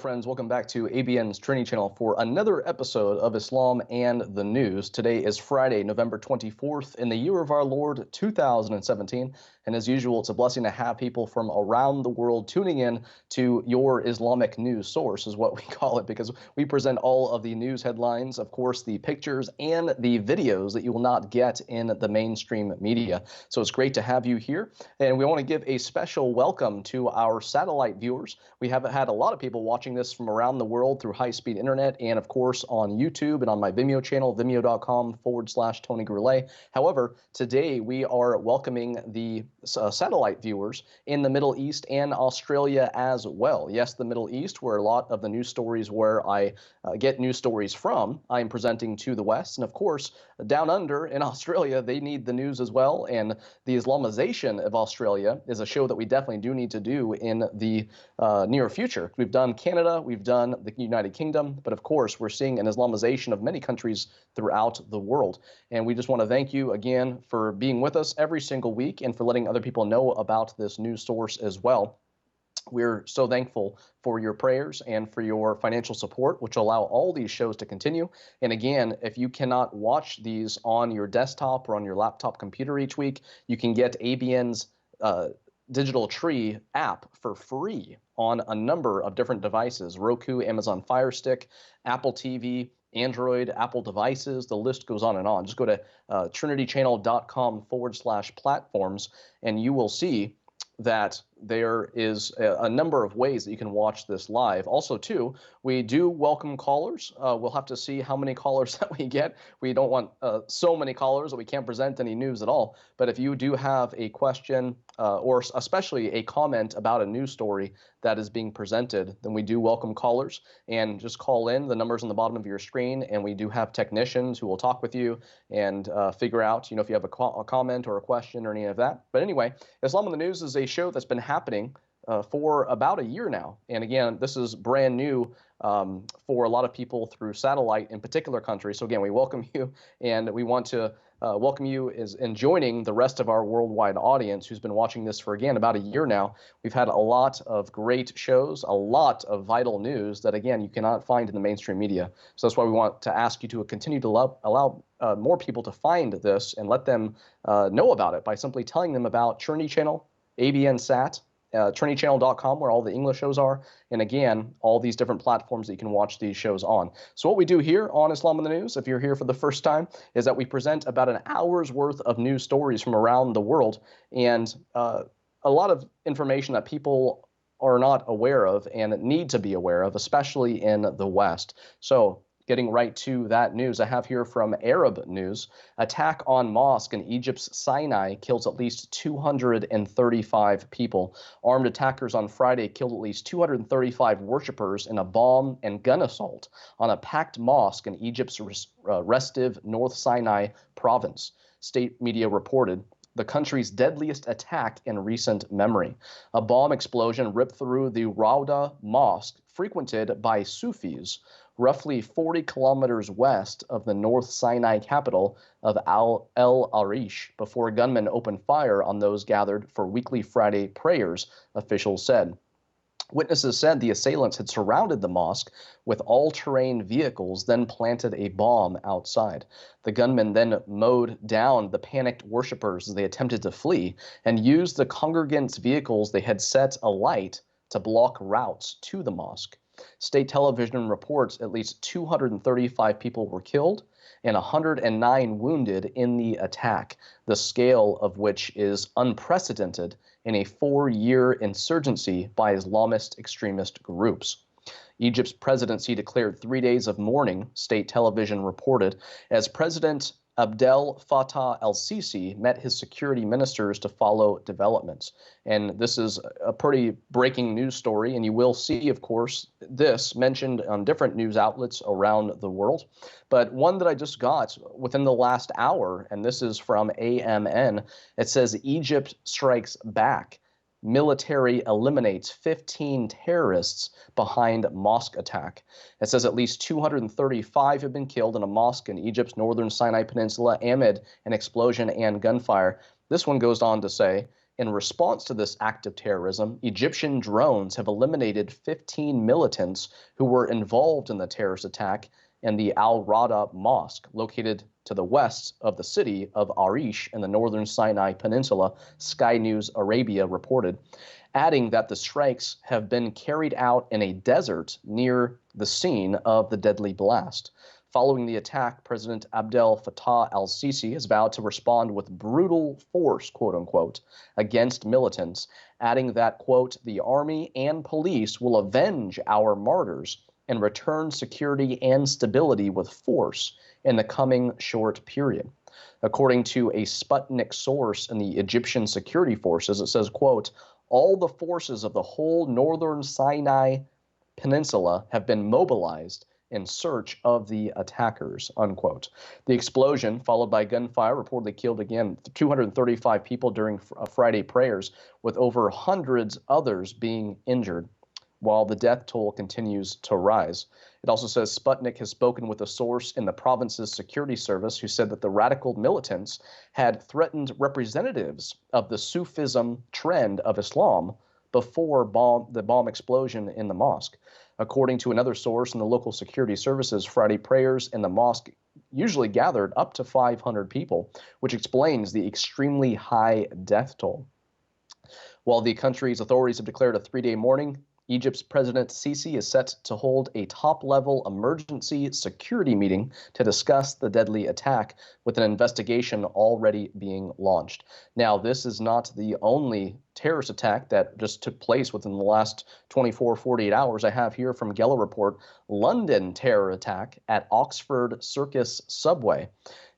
friends. Welcome back to ABN's Trinity channel for another episode of Islam and the News. Today is Friday, November 24th, in the year of our Lord, 2017. And as usual, it's a blessing to have people from around the world tuning in to your Islamic news source, is what we call it, because we present all of the news headlines, of course, the pictures and the videos that you will not get in the mainstream media. So it's great to have you here. And we want to give a special welcome to our satellite viewers. We have had a lot of people watching this from around the world through high-speed internet and, of course, on YouTube and on my Vimeo channel, vimeo.com/Tony Goulet. However, today we are welcoming the satellite viewers in the Middle East and Australia as well. Yes, the Middle East, where a lot of the news stories where I get news stories from, I am presenting to the West. And of course, down under in Australia, they need the news as well. And the Islamization of Australia is a show that we definitely do need to do in the near future. We've done Canada, we've done the United Kingdom, but of course, we're seeing an Islamization of many countries throughout the world. And we just want to thank you again for being with us every single week and for letting other people know about this news source as well. We're so thankful for your prayers and for your financial support, which allow all these shows to continue. And again, if you cannot watch these on your desktop or on your laptop computer each week, you can get ABN's Digital Tree app for free on a number of different devices: Roku, Amazon Fire Stick, Apple TV, Android, Apple devices. The list goes on and on. Just go to trinitychannel.com/platforms and you will see that there is a number of ways that you can watch this live. Also, too, we do welcome callers. We'll have to see how many callers that we get. We don't want so many callers that we can't present any news at all. But if you do have a question or especially a comment about a news story that is being presented, then we do welcome callers. And just call in. The number's on the bottom of your screen. And we do have technicians who will talk with you and figure out, if you have a comment or a question or any of that. But anyway, Islam in the News is a show that's been happening for about a year now. And again, this is brand new for a lot of people through satellite in particular countries. So again, we welcome you, and we want to welcome you in joining the rest of our worldwide audience who's been watching this for, again, about a year now. We've had a lot of great shows, a lot of vital news that, again, you cannot find in the mainstream media. So that's why we want to ask you to continue to allow more people to find this and let them know about it by simply telling them about Trinity Channel, ABN Sat, trinitychannel.com, where all the English shows are, and again, all these different platforms that you can watch these shows on. So what we do here on Islam in the News, if you're here for the first time, is that we present about an hour's worth of news stories from around the world, and a lot of information that people are not aware of and need to be aware of, especially in the West. So getting right to that news, I have here from Arab News: attack on mosque in Egypt's Sinai kills at least 235 people. Armed attackers on Friday killed at least 235 worshippers in a bomb and gun assault on a packed mosque in Egypt's restive North Sinai province. State media reported the country's deadliest attack in recent memory. A bomb explosion ripped through the Rawda Mosque, frequented by Sufis, roughly 40 kilometers west of the North Sinai capital of El Arish, before gunmen opened fire on those gathered for weekly Friday prayers, officials said. Witnesses said the assailants had surrounded the mosque with all-terrain vehicles, then planted a bomb outside. The gunmen then mowed down the panicked worshippers as they attempted to flee and used the congregants' vehicles they had set alight to block routes to the mosque. State television reports at least 235 people were killed and 109 wounded in the attack, the scale of which is unprecedented in a 4-year insurgency by Islamist extremist groups. Egypt's presidency declared 3 days of mourning, state television reported, as President Abdel Fattah el-Sisi met his security ministers to follow developments. And this is a pretty breaking news story, and you will see, of course, this mentioned on different news outlets around the world. But one that I just got within the last hour, and this is from AMN, it says Egypt strikes back. Military eliminates 15 terrorists behind mosque attack. It says at least 235 have been killed in a mosque in Egypt's northern Sinai Peninsula amid an explosion and gunfire. This one goes on to say, In response to this act of terrorism, Egyptian drones have eliminated 15 militants who were involved in the terrorist attack in the Al Rada Mosque, located to the west of the city of Arish in the northern Sinai Peninsula, Sky News Arabia reported, adding that the strikes have been carried out in a desert near the scene of the deadly blast. Following the attack, President Abdel Fattah al-Sisi has vowed to respond with brutal force, quote unquote, against militants, adding that, quote, the army and police will avenge our martyrs and return security and stability with force in the coming short period. According to a Sputnik source in the Egyptian security forces, it says, quote, all the forces of the whole northern Sinai Peninsula have been mobilized in search of the attackers, unquote. The explosion, followed by gunfire, reportedly killed again 235 people during Friday prayers, with over hundreds others being injured, while the death toll continues to rise. It also says Sputnik has spoken with a source in the province's security service who said that the radical militants had threatened representatives of the Sufism trend of Islam before the bomb explosion in the mosque. According to another source in the local security services, Friday prayers in the mosque usually gathered up to 500 people, which explains the extremely high death toll. While the country's authorities have declared a 3-day mourning, Egypt's President Sisi is set to hold a top-level emergency security meeting to discuss the deadly attack, with an investigation already being launched. Now, this is not the only terrorist attack that just took place within the last 48 hours. I have here from Geller Report, London terror attack at Oxford Circus subway.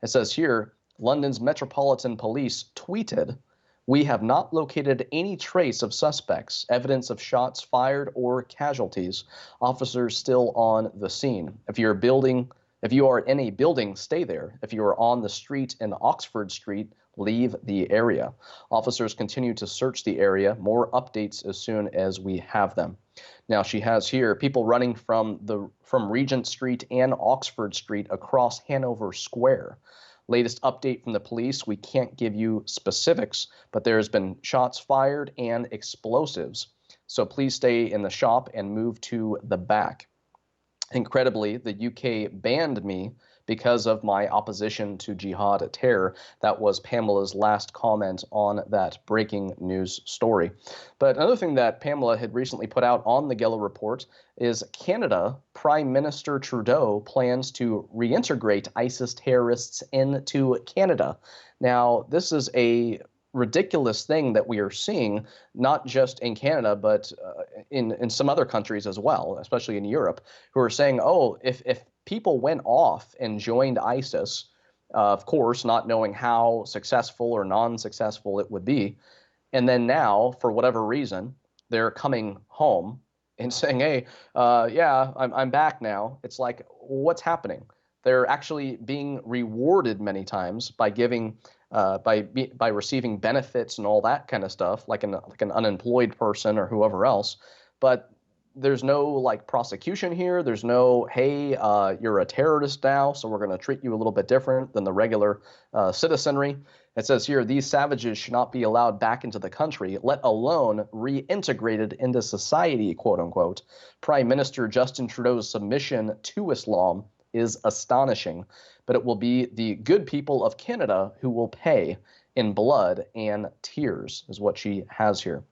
It says here, London's Metropolitan Police tweeted, we have not located any trace of suspects, evidence of shots fired, or casualties. Officers still on the scene. If you are in a building, stay there. If you are on the street in Oxford Street, leave the area. Officers continue to search the area. More updates as soon as we have them. Now, she has here people running from Regent Street and Oxford Street across Hanover Square. Latest update from the police, we can't give you specifics, but there has been shots fired and explosives. So please stay in the shop and move to the back. Incredibly, the UK banned me because of my opposition to jihad terror. That was Pamela's last comment on that breaking news story. But another thing that Pamela had recently put out on the Geller Report is Canada Prime Minister Trudeau plans to reintegrate ISIS terrorists into Canada. Now, this is a ridiculous thing that we are seeing, not just in Canada, but in some other countries as well, especially in Europe, who are saying, oh, if people went off and joined ISIS, of course, not knowing how successful or non-successful it would be, and then now, for whatever reason, they're coming home and saying, hey, yeah, I'm back now. It's like, what's happening? They're actually being rewarded many times by giving by receiving benefits and all that kind of stuff, like an unemployed person or whoever else. But there's no like prosecution here. There's no, hey, you're a terrorist now, so we're going to treat you a little bit different than the regular citizenry. It says here, these savages should not be allowed back into the country, let alone reintegrated into society, quote unquote. Prime Minister Justin Trudeau's submission to Islam is astonishing, but it will be the good people of Canada who will pay in blood and tears, is what she has here.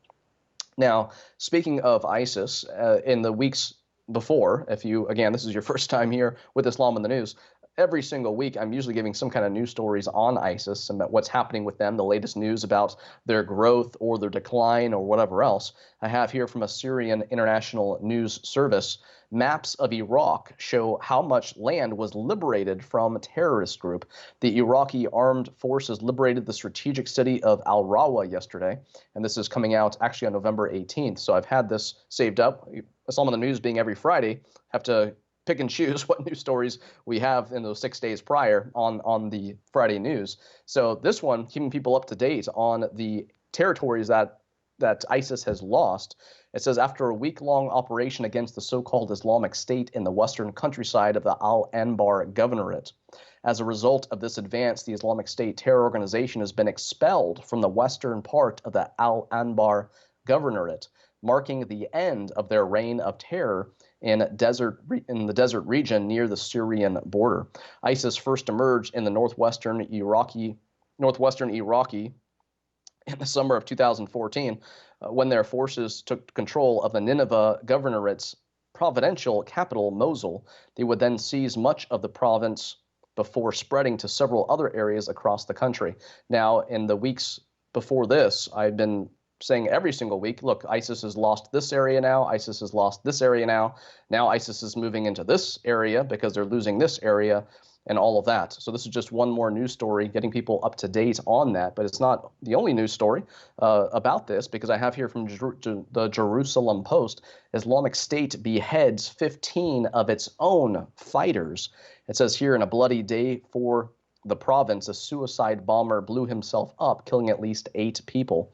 Now, speaking of ISIS, in the weeks before, if you, again, this is your first time here with Islam in the News, every single week I'm usually giving some kind of news stories on ISIS and what's happening with them, the latest news about their growth or their decline or whatever else. I have here from a Syrian International News Service, maps of Iraq show how much land was liberated from a terrorist group. The Iraqi armed forces liberated the strategic city of Al-Rawa yesterday, and this is coming out actually on November 18th. So I've had this saved up. Islam in the News being every Friday, have to pick and choose what news stories we have in those 6 days prior on the Friday news. So this one, keeping people up to date on the territories that that ISIS has lost. It says after a week-long operation against the so-called Islamic State in the western countryside of the Al-Anbar Governorate. As a result of this advance, the Islamic State terror organization has been expelled from the western part of the Al-Anbar Governorate, marking the end of their reign of terror in the desert region near the Syrian border. ISIS first emerged in the northwestern Iraqi in the summer of 2014, when their forces took control of the Nineveh governorate's provincial capital, Mosul. They would then seize much of the province before spreading to several other areas across the country. Now, in the weeks before this, I've been saying every single week, look, ISIS has lost this area now, ISIS has lost this area now, now ISIS is moving into this area because they're losing this area, and all of that. So this is just one more news story, getting people up to date on that. But it's not the only news story about this, because I have here from the Jerusalem Post, Islamic State beheads 15 of its own fighters. It says here, in a bloody day for the province, a suicide bomber blew himself up, killing at least 8 people.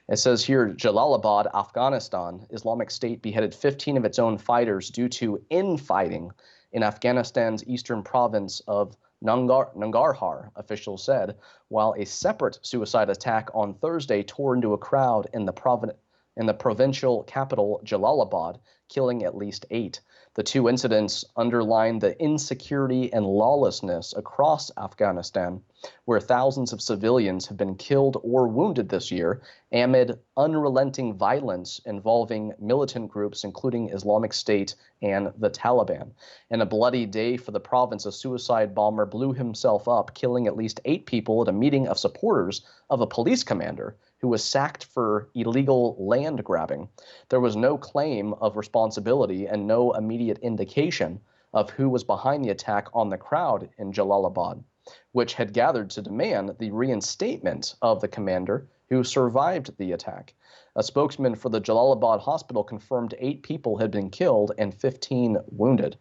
It says here, Jalalabad, Afghanistan, Islamic State beheaded 15 of its own fighters due to infighting in Afghanistan's eastern province of Nangarhar, officials said, while a separate suicide attack on Thursday tore into a crowd in the provincial capital, Jalalabad, killing at least 8. The 2 incidents underline the insecurity and lawlessness across Afghanistan, where thousands of civilians have been killed or wounded this year amid unrelenting violence involving militant groups, including Islamic State and the Taliban. In a bloody day for the province, a suicide bomber blew himself up, killing at least 8 people at a meeting of supporters of a police commander who was sacked for illegal land grabbing. There was no claim of responsibility and no immediate indication of who was behind the attack on the crowd in Jalalabad, which had gathered to demand the reinstatement of the commander who survived the attack. A spokesman for the Jalalabad hospital confirmed 8 people had been killed and 15 wounded.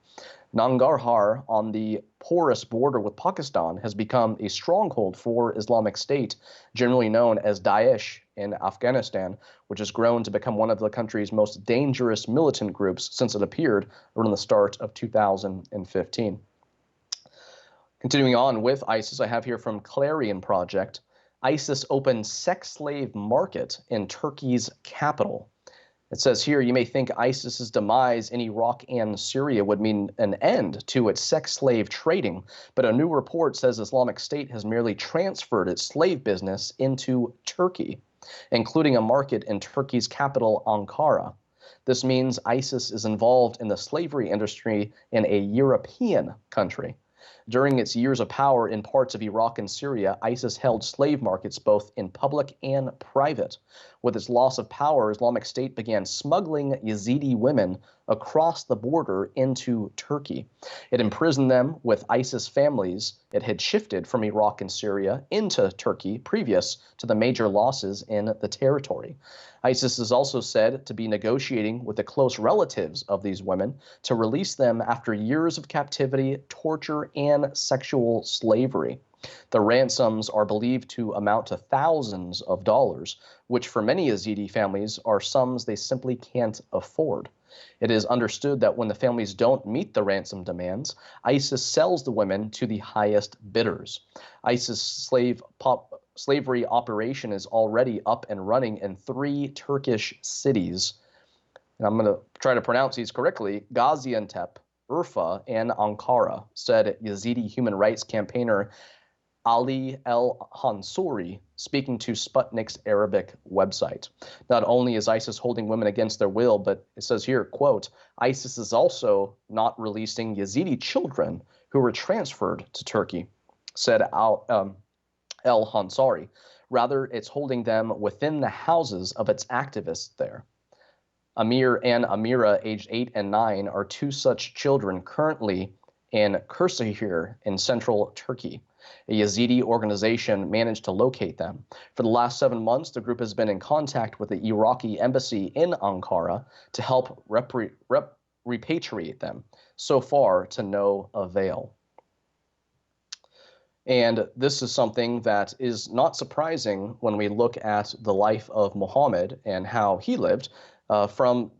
Nangarhar, on the porous border with Pakistan, has become a stronghold for Islamic State, generally known as Daesh in Afghanistan, which has grown to become one of the country's most dangerous militant groups since it appeared around the start of 2015. Continuing on with ISIS, I have here from Clarion Project, ISIS opens sex slave market in Turkey's capital. It says here, you may think ISIS's demise in Iraq and Syria would mean an end to its sex slave trading, but a new report says Islamic State has merely transferred its slave business into Turkey, including a market in Turkey's capital, Ankara. This means ISIS is involved in the slavery industry in a European country. During its years of power in parts of Iraq and Syria, ISIS held slave markets both in public and private. With its loss of power, Islamic State began smuggling Yazidi women across the border into Turkey. It imprisoned them with ISIS families it had shifted from Iraq and Syria into Turkey previous to the major losses in the territory. ISIS is also said to be negotiating with the close relatives of these women to release them after years of captivity, torture, and sexual slavery. The ransoms are believed to amount to thousands of dollars, which for many Yazidi families are sums they simply can't afford. It is understood that when the families don't meet the ransom demands, ISIS sells the women to the highest bidders. ISIS slavery operation is already up and running in 3 Turkish cities. And I'm going to try to pronounce these correctly: Gaziantep, Urfa, and Ankara, said Yazidi human rights campaigner Ali El-Hansouri, speaking to Sputnik's Arabic website. Not only is ISIS holding women against their will, but it says here, quote, ISIS is also not releasing Yazidi children who were transferred to Turkey, said El-Hansouri. Rather, it's holding them within the houses of its activists there. Amir and Amira, aged 8 and 9, are 2 such children currently in Kırşehir in central Turkey. A Yazidi organization managed to locate them. For the last 7 months, the group has been in contact with the Iraqi embassy in Ankara to help repatriate them. So far, to no avail. And this is something that is not surprising when we look at the life of Muhammad and how he lived. From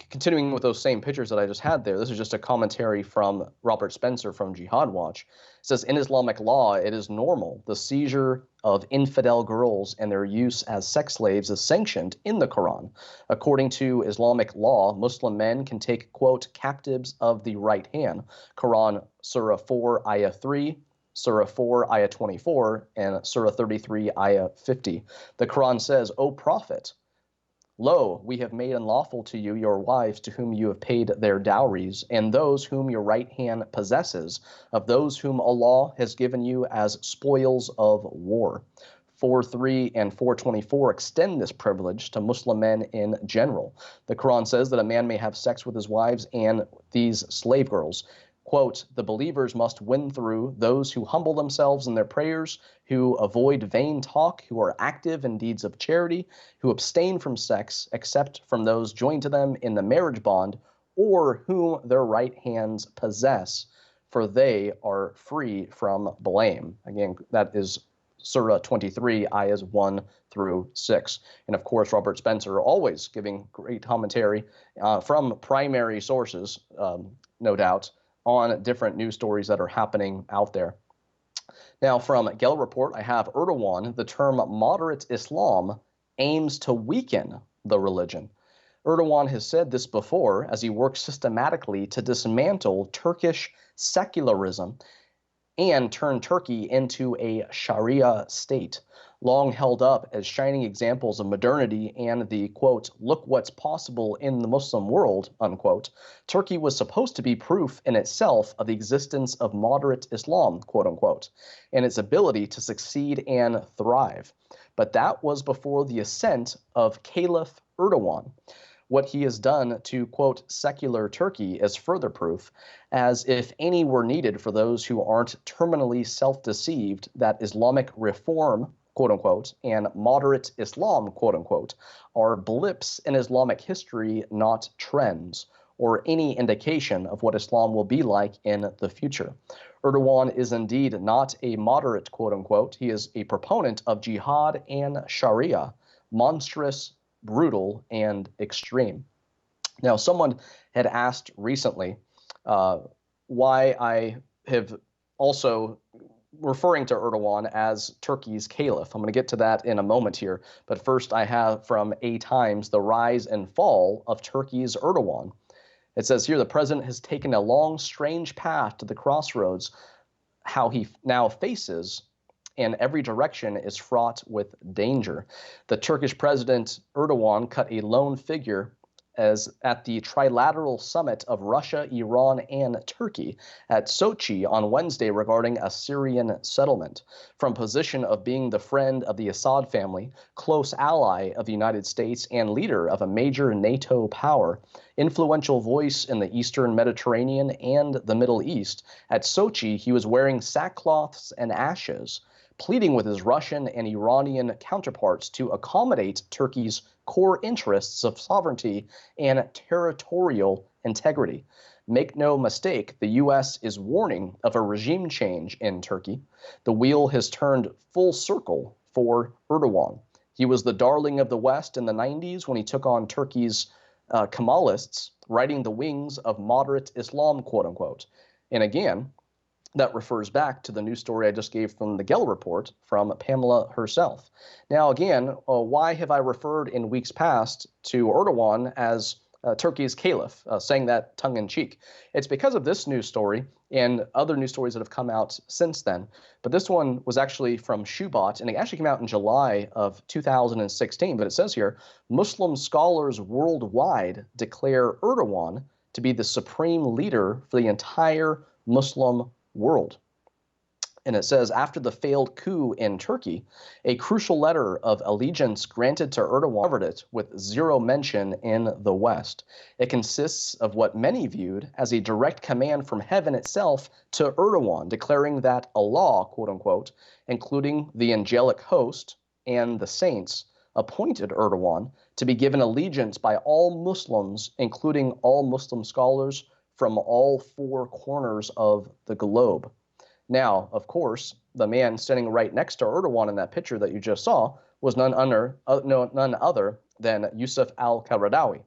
continuing with those same pictures that I just had there, this is just a commentary from Robert Spencer from Jihad Watch. It says, in Islamic law, it is normal. The seizure of infidel girls and their use as sex slaves is sanctioned in the Quran. According to Islamic law, Muslim men can take, quote, captives of the right hand. Quran, Surah 4, Ayah 3, Surah 4, Ayah 24, and Surah 33, Ayah 50. The Quran says, O Prophet, lo, we have made unlawful to you your wives to whom you have paid their dowries, and those whom your right hand possesses, of those whom Allah has given you as spoils of war. 4:3 and 4:24 extend this privilege to Muslim men in general. The Quran says that a man may have sex with his wives and these slave girls. Quote, the believers must win through those who humble themselves in their prayers, who avoid vain talk, who are active in deeds of charity, who abstain from sex, except from those joined to them in the marriage bond, or whom their right hands possess, for they are free from blame. Again, that is Surah 23, ayahs 1 through 6. And of course, Robert Spencer always giving great commentary from primary sources, no doubt, on different news stories that are happening out there. Now, from Geller Report, I have Erdogan. The term moderate Islam aims to weaken the religion. Erdogan has said this before as he works systematically to dismantle Turkish secularism and turn Turkey into a Sharia state. Long held up as shining examples of modernity and the, quote, look what's possible in the Muslim world, unquote, Turkey was supposed to be proof in itself of the existence of moderate Islam, quote unquote, and its ability to succeed and thrive. But that was before the ascent of Caliph Erdogan. What he has done to, quote, secular Turkey is further proof, as if any were needed for those who aren't terminally self-deceived that Islamic reform, quote unquote, and moderate Islam, quote unquote, are blips in Islamic history, not trends, or any indication of what Islam will be like in the future. Erdogan is indeed not a moderate, quote unquote. He is a proponent of jihad and Sharia, monstrous, brutal, and extreme. Now, someone had asked recently why I have also referring to Erdogan as Turkey's caliph. I'm going to get to that in a moment here. But first, I have from A Times the rise and fall of Turkey's Erdogan. It says here, the president has taken a long, strange path to the crossroads, how he now faces, and every direction is fraught with danger. The Turkish president Erdogan cut a lone figure as at the trilateral summit of Russia, Iran, and Turkey at Sochi on Wednesday regarding a Syrian settlement. From position of being the friend of the Assad family, close ally of the United States, and leader of a major NATO power, influential voice in the Eastern Mediterranean and the Middle East, at Sochi he was wearing sackcloths and ashes, pleading with his Russian and Iranian counterparts to accommodate Turkey's core interests of sovereignty and territorial integrity. Make no mistake, the U.S. is warning of a regime change in Turkey. The wheel has turned full circle for Erdogan. He was the darling of the West in the 90s when he took on Turkey's Kemalists, riding the wings of moderate Islam, quote unquote. And again, that refers back to the news story I just gave from the Geller Report from Pamela herself. Now, again, why have I referred in weeks past to Erdogan as Turkey's caliph, saying that tongue-in-cheek? It's because of this news story and other news stories that have come out since then. But this one was actually from Shubat, and it actually came out in July of 2016. But it says here, Muslim scholars worldwide declare Erdogan to be the supreme leader for the entire Muslim world. And it says, after the failed coup in Turkey, a crucial letter of allegiance granted to Erdogan covered it with zero mention in the West. It consists of what many viewed as a direct command from heaven itself to Erdogan, declaring that Allah, quote unquote, including the angelic host and the saints, appointed Erdogan to be given allegiance by all Muslims, including all Muslim scholars from all four corners of the globe. Now, of course, the man standing right next to Erdogan in that picture that you just saw was none other than Yusuf al-Qaradawi,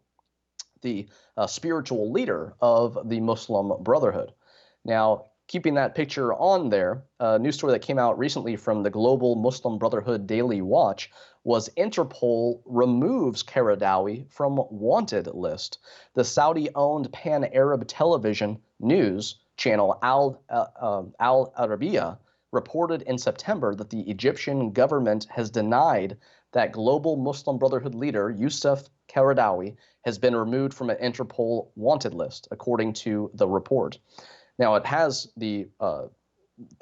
the spiritual leader of the Muslim Brotherhood. Now, keeping that picture on there, a news story that came out recently from the Global Muslim Brotherhood Daily Watch was Interpol removes Qaradawi from wanted list. The Saudi-owned pan-Arab television news channel Al Arabiya reported in September that the Egyptian government has denied that Global Muslim Brotherhood leader Yusuf Qaradawi has been removed from an Interpol wanted list, according to the report. Now, it has the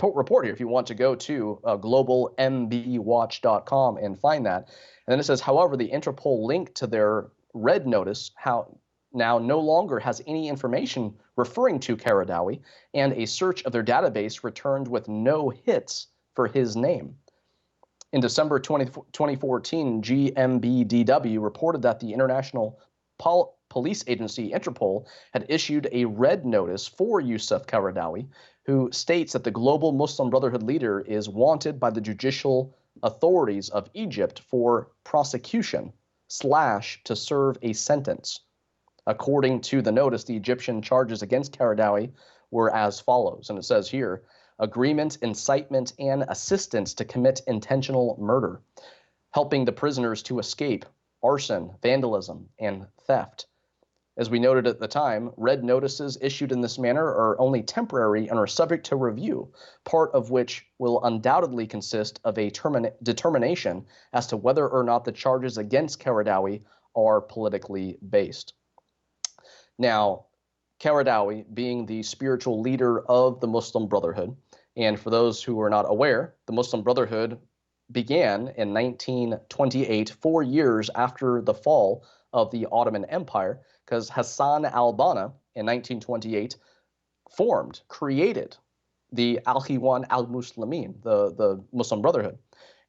report here if you want to go to globalmbwatch.com and find that. And then it says, however, the Interpol link to their red notice now no longer has any information referring to Qaradawi, and a search of their database returned with no hits for his name. In December 2014, GMBDW reported that the International Police Agency, Interpol, had issued a red notice for Yusuf Qaradawi, who states that the Global Muslim Brotherhood leader is wanted by the judicial authorities of Egypt for prosecution / to serve a sentence. According to the notice, the Egyptian charges against Qaradawi were as follows, and it says here, agreement, incitement, and assistance to commit intentional murder, helping the prisoners to escape, arson, vandalism, and theft. As we noted at the time, red notices issued in this manner are only temporary and are subject to review, part of which will undoubtedly consist of a determination as to whether or not the charges against Qaradawi are politically based. Now, Qaradawi being the spiritual leader of the Muslim Brotherhood, and for those who are not aware, the Muslim Brotherhood began in 1928, 4 years after the fall of the Ottoman Empire, because Hassan al-Banna in 1928 created the Al-Ikhwan al-Muslimin, the Muslim Brotherhood.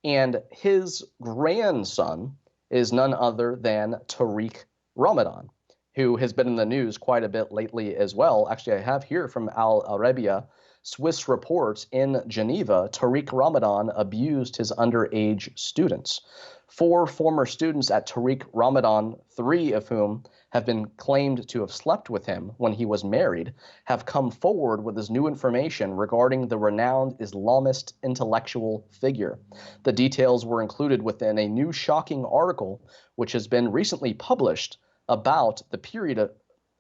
And his grandson is none other than Tariq Ramadan, who has been in the news quite a bit lately as well. Actually, I have here from Al Arabiya, Swiss reports in Geneva, Tariq Ramadan abused his underage students. 4 former students at Tariq Ramadan, 3 of whom have been claimed to have slept with him when he was married, have come forward with this new information regarding the renowned Islamist intellectual figure. The details were included within a new shocking article which has been recently published about the period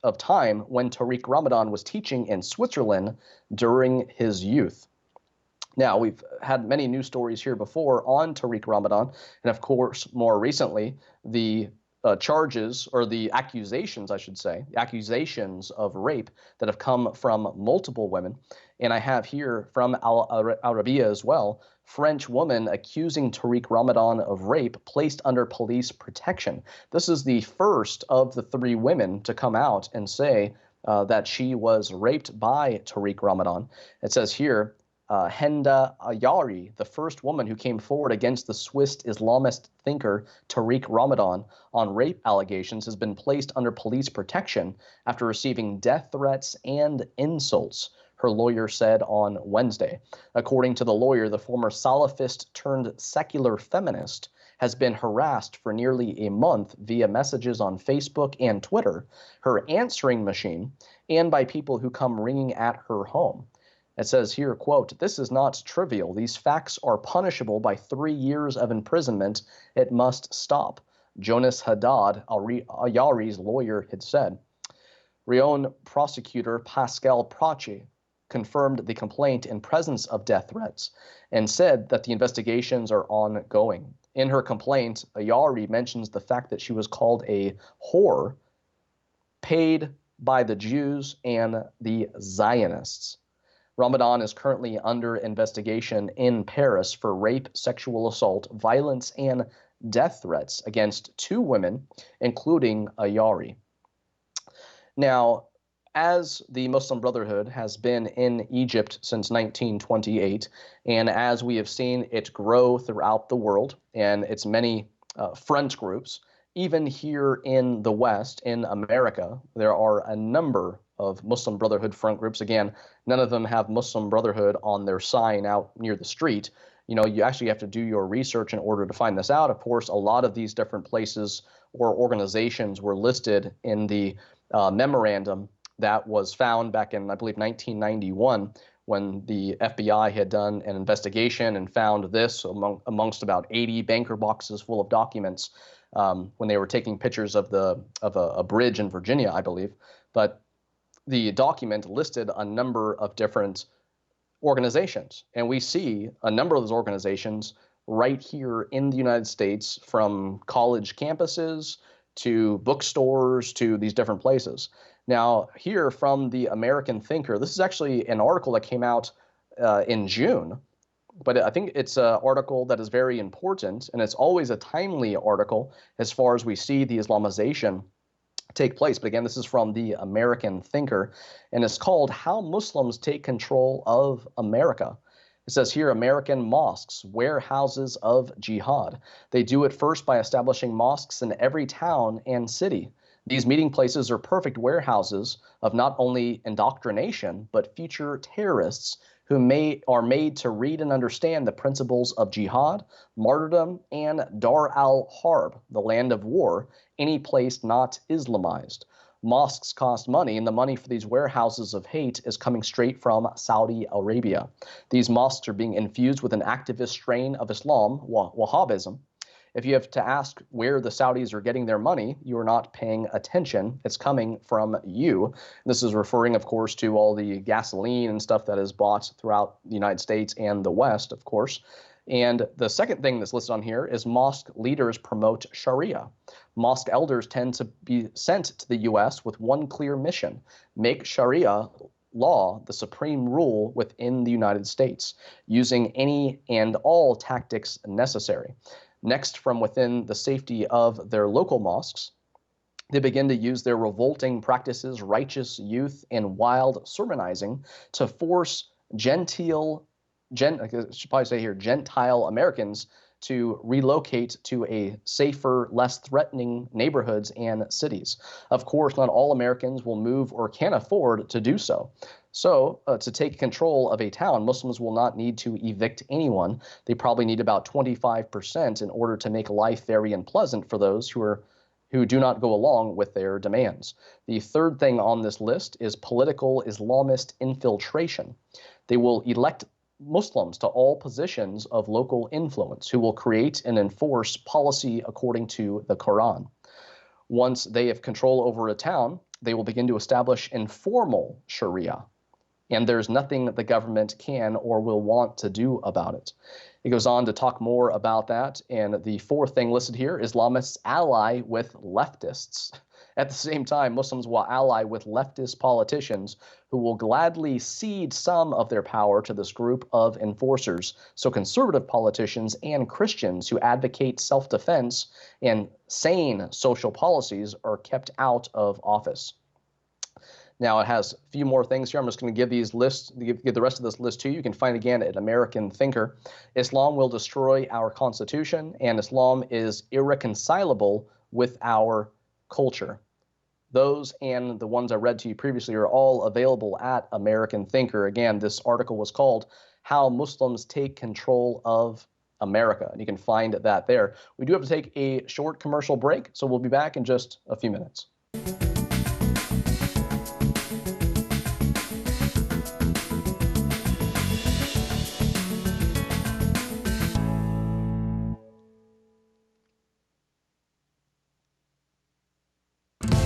of time when Tariq Ramadan was teaching in Switzerland during his youth. Now, we've had many news stories here before on Tariq Ramadan, and of course, more recently, the charges, or the accusations, I should say, the accusations of rape that have come from multiple women. And I have here from Al Arabiya as well, French woman accusing Tariq Ramadan of rape placed under police protection. This is the first of the 3 women to come out and say that she was raped by Tariq Ramadan. It says here, Henda Ayari, the first woman who came forward against the Swiss Islamist thinker Tariq Ramadan on rape allegations, has been placed under police protection after receiving death threats and insults, her lawyer said on Wednesday. According to the lawyer, the former Salafist turned secular feminist has been harassed for nearly a month via messages on Facebook and Twitter, her answering machine, and by people who come ringing at her home. It says here, quote, "This is not trivial. These facts are punishable by 3 years of imprisonment. It must stop," Jonas Haddad, Ayari's lawyer, had said. Rion prosecutor Pascal Prache confirmed the complaint in presence of death threats and said that the investigations are ongoing. In her complaint, Ayari mentions the fact that she was called a whore paid by the Jews and the Zionists. Ramadan is currently under investigation in Paris for rape, sexual assault, violence, and death threats against 2 women, including Ayari. Now, as the Muslim Brotherhood has been in Egypt since 1928, and as we have seen it grow throughout the world and its many front groups, even here in the West, in America, there are a number of Muslim Brotherhood front groups. Again, none of them have Muslim Brotherhood on their sign out near the street. You actually have to do your research in order to find this out. Of course, a lot of these different places or organizations were listed in the memorandum that was found back in, I believe, 1991, when the FBI had done an investigation and found this amongst about 80 banker boxes full of documents when they were taking pictures of a bridge in Virginia, I believe. But the document listed a number of different organizations, and we see a number of those organizations right here in the United States, from college campuses to bookstores to these different places. Now, here from the American Thinker, this is actually an article that came out in June, but I think it's an article that is very important, and it's always a timely article as far as we see the Islamization take place. But again, this is from the American Thinker, and it's called How Muslims Take Control of America. It says here, American mosques, warehouses of jihad. They do it first by establishing mosques in every town and city. These meeting places are perfect warehouses of not only indoctrination, but future terrorists who are made to read and understand the principles of jihad, martyrdom, and Dar al-Harb, the land of war, any place not Islamized. Mosques cost money, and the money for these warehouses of hate is coming straight from Saudi Arabia. These mosques are being infused with an activist strain of Islam, Wahhabism. If you have to ask where the Saudis are getting their money, you are not paying attention. It's coming from you. This is referring, of course, to all the gasoline and stuff that is bought throughout the United States and the West, of course. And the second thing that's listed on here is mosque leaders promote Sharia. Mosque elders tend to be sent to the U.S. with one clear mission: make Sharia law the supreme rule within the United States, using any and all tactics necessary. Next, from within the safety of their local mosques, they begin to use their revolting practices, righteous youth, and wild sermonizing to force Gentile Americans to relocate to a safer, less threatening neighborhoods and cities. Of course, not all Americans will move or can afford to do so. So to take control of a town, Muslims will not need to evict anyone. They probably need about 25% in order to make life very unpleasant for those who do not go along with their demands. The third thing on this list is political Islamist infiltration. They will elect Muslims to all positions of local influence who will create and enforce policy according to the Quran. Once they have control over a town, they will begin to establish informal Sharia, and there's nothing that the government can or will want to do about it. It goes on to talk more about that, and the fourth thing listed here, Islamists ally with leftists. At the same time, Muslims will ally with leftist politicians who will gladly cede some of their power to this group of enforcers. So conservative politicians and Christians who advocate self-defense and sane social policies are kept out of office. Now, it has a few more things here. I'm just going to give these lists, give the rest of this list to you. You can find again at American Thinker. Islam will destroy our Constitution, and Islam is irreconcilable with our culture. Those and the ones I read to you previously are all available at American Thinker. Again, this article was called How Muslims Take Control of America, and you can find that there. We do have to take a short commercial break, so we'll be back in just a few minutes.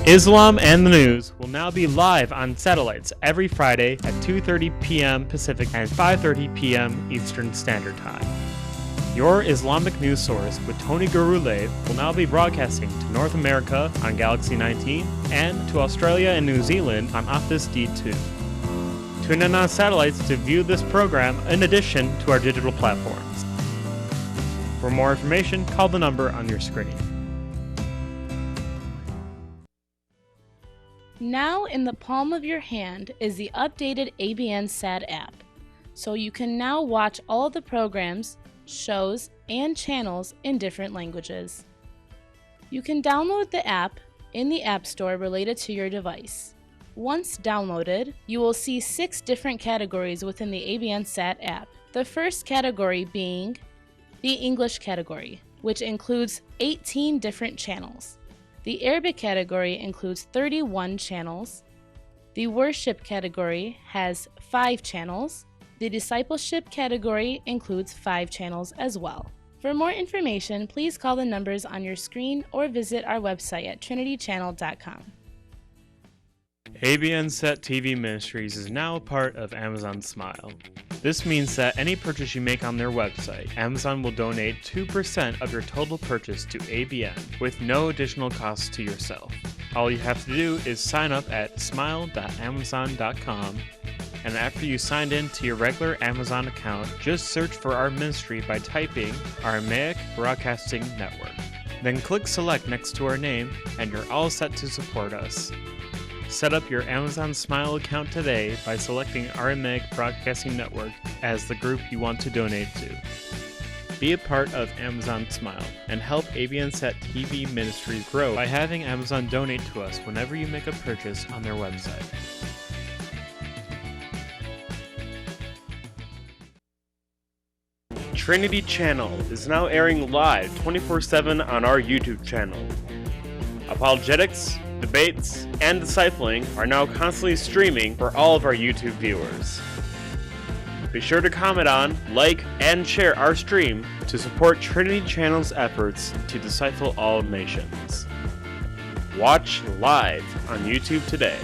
Islam and the News will now be live on satellites every Friday at 2:30 p.m. Pacific and 5:30 p.m. Eastern Standard Time. Your Islamic news source with Tony Gurule will now be broadcasting to North America on Galaxy 19 and to Australia and New Zealand on Optus D2. Tune in on satellites to view this program in addition to our digital platforms. For more information, call the number on your screen. Now in the palm of your hand is the updated ABN SAD app, so you can now watch all the programs, shows, and channels in different languages. You can download the app in the App Store related to your device. Once downloaded, you will see 6 different categories within the ABN SAT app. The first category being the English category, which includes 18 different channels. The Arabic category includes 31 channels. The Worship category has 5 channels. The Discipleship category includes 5 channels as well. For more information, please call the numbers on your screen or visit our website at trinitychannel.com. ABN Set TV Ministries is now a part of Amazon Smile. This means that any purchase you make on their website, Amazon will donate 2% of your total purchase to ABN with no additional cost to yourself. All you have to do is sign up at smile.amazon.com, and after you signed in to your regular Amazon account, just search for our ministry by typing Aramaic Broadcasting Network. Then click Select next to our name, and you're all set to support us. Set up your Amazon Smile account today by selecting Aramaic Broadcasting Network as the group you want to donate to. Be a part of Amazon Smile and help ABN Set TV Ministries grow by having Amazon donate to us whenever you make a purchase on their website. Trinity Channel is now airing live 24/7 on our YouTube channel. Apologetics, debates, and discipling are now constantly streaming for all of our YouTube viewers. Be sure to comment on, like, and share our stream to support Trinity Channel's efforts to disciple all nations. Watch live on YouTube today.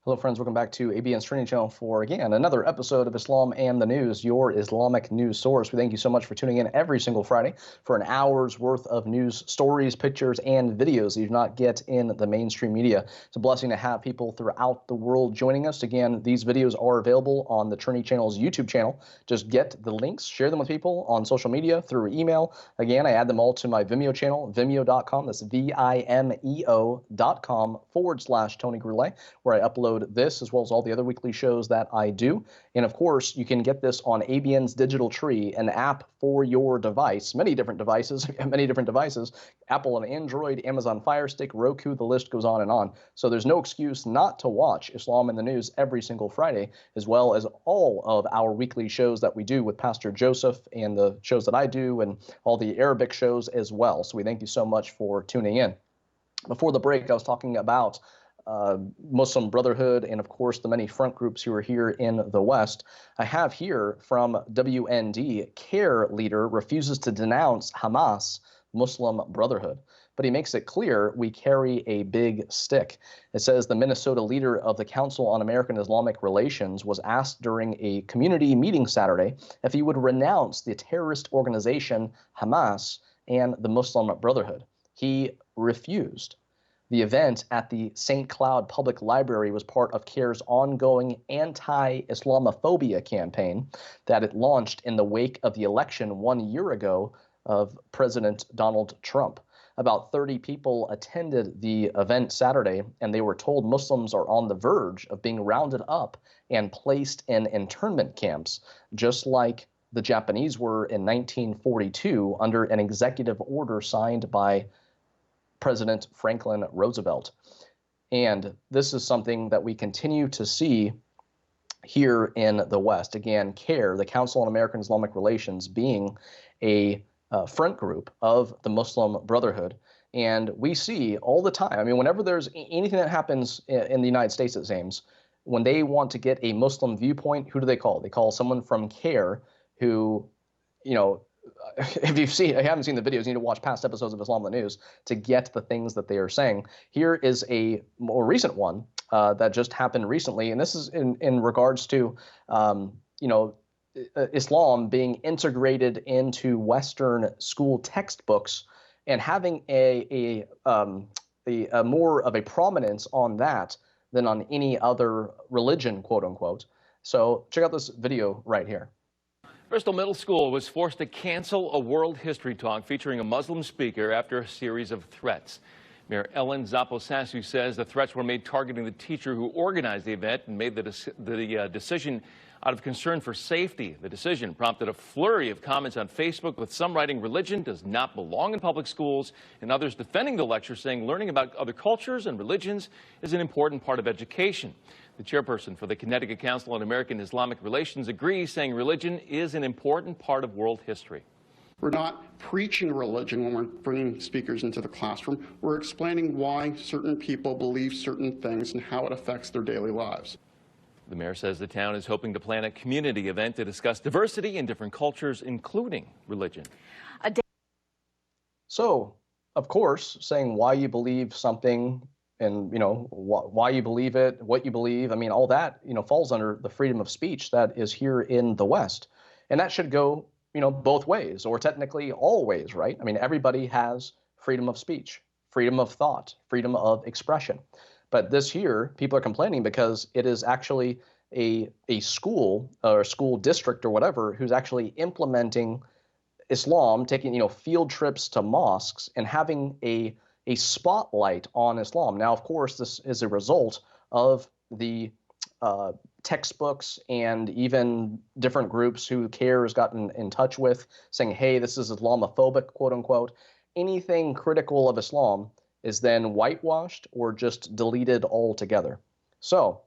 Hello, friends. Welcome back to ABN's Trinity Channel for, again, another episode of Islam and the News, your Islamic news source. We thank you so much for tuning in every single Friday for an hour's worth of news stories, pictures, and videos that you do not get in the mainstream media. It's a blessing to have people throughout the world joining us. Again, these videos are available on the Trinity Channel's YouTube channel. Just get the links, share them with people on social media, through email. Again, I add them all to my Vimeo channel, vimeo.com. That's vimeo.com/Tony Goulet, where I upload this as well as all the other weekly shows that I do. And of course, you can get this on ABN's Digital Tree, an app for your device, many different devices, Apple and Android, Amazon Fire Stick, Roku, the list goes on and on. So there's no excuse not to watch Islam in the News every single Friday, as well as all of our weekly shows that we do with Pastor Joseph and the shows that I do and all the Arabic shows as well. So we thank you so much for tuning in. Before the break, I was talking about Muslim Brotherhood and, of course, the many front groups who are here in the West. I have here from WND, CARE leader refuses to denounce Hamas, Muslim Brotherhood, but he makes it clear we carry a big stick. It says the Minnesota leader of the Council on American Islamic Relations was asked during a community meeting Saturday if he would renounce the terrorist organization Hamas and the Muslim Brotherhood. He refused. The event at the St. Cloud Public Library was part of CARE's ongoing anti-Islamophobia campaign that it launched in the wake of the election 1 year ago of President Donald Trump. About 30 people attended the event Saturday, and they were told Muslims are on the verge of being rounded up and placed in internment camps, just like the Japanese were in 1942 under an executive order signed by President Franklin Roosevelt. And this is something that we continue to see here in the West. Again, CARE, the Council on American Islamic Relations, being a front group of the Muslim Brotherhood. And we see all the time, I mean, whenever there's anything that happens in the United States, it seems, when they want to get a Muslim viewpoint, who do they call? They call someone from CARE who, you know, if you haven't seen the videos, you need to watch past episodes of Islam in the News to get the things that they are saying. Here is a more recent one that just happened recently, and this is in regards to, Islam being integrated into Western school textbooks and having a more of a prominence on that than on any other religion, quote unquote. So check out this video right here. Bristol Middle School was forced to cancel a world history talk featuring a Muslim speaker after a series of threats. Mayor Ellen Zaposasu says the threats were made targeting the teacher who organized the event and made the decision out of concern for safety. The decision prompted a flurry of comments on Facebook, with some writing religion does not belong in public schools and others defending the lecture, saying learning about other cultures and religions is an important part of education. The chairperson for the Connecticut Council on American Islamic Relations agrees, saying religion is an important part of world history. We're not preaching religion when we're bringing speakers into the classroom. We're explaining why certain people believe certain things and how it affects their daily lives. The mayor says the town is hoping to plan a community event to discuss diversity in different cultures, including religion. So, of course, saying why you believe something and, why you believe it, what you believe, I mean, all that, falls under the freedom of speech that is here in the West. And that should go, both ways, or technically all ways, right? I mean, everybody has freedom of speech, freedom of thought, freedom of expression. But this here, people are complaining because it is actually a school or school district or whatever who's actually implementing Islam, taking, field trips to mosques and having a spotlight on Islam. Now, of course, this is a result of the textbooks and even different groups who CARE has gotten in touch with, saying, hey, this is Islamophobic, quote unquote. Anything critical of Islam is then whitewashed or just deleted altogether. So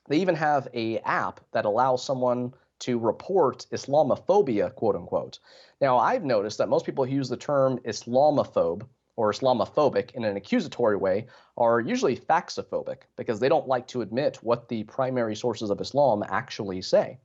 they even have an app that allows someone to report Islamophobia, quote unquote. Now, I've noticed that most people who use the term Islamophobe or Islamophobic in an accusatory way are usually faxophobic because they don't like to admit what the primary sources of Islam actually say.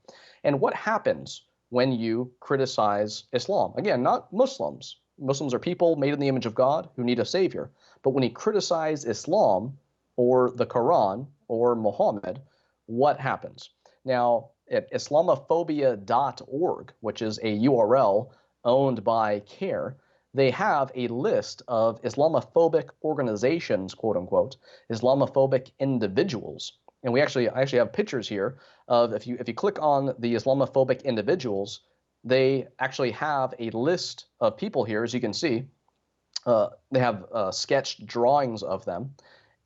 And what happens when you criticize Islam? Again, not Muslims. Muslims are people made in the image of God who need a savior. But when you criticize Islam or the Quran or Muhammad, what happens? Now, at Islamophobia.org, which is a URL owned by CARE, they have a list of Islamophobic organizations, quote unquote, Islamophobic individuals. And I actually have pictures here of if you click on the Islamophobic individuals, they actually have a list of people here, as you can see. They have sketched drawings of them,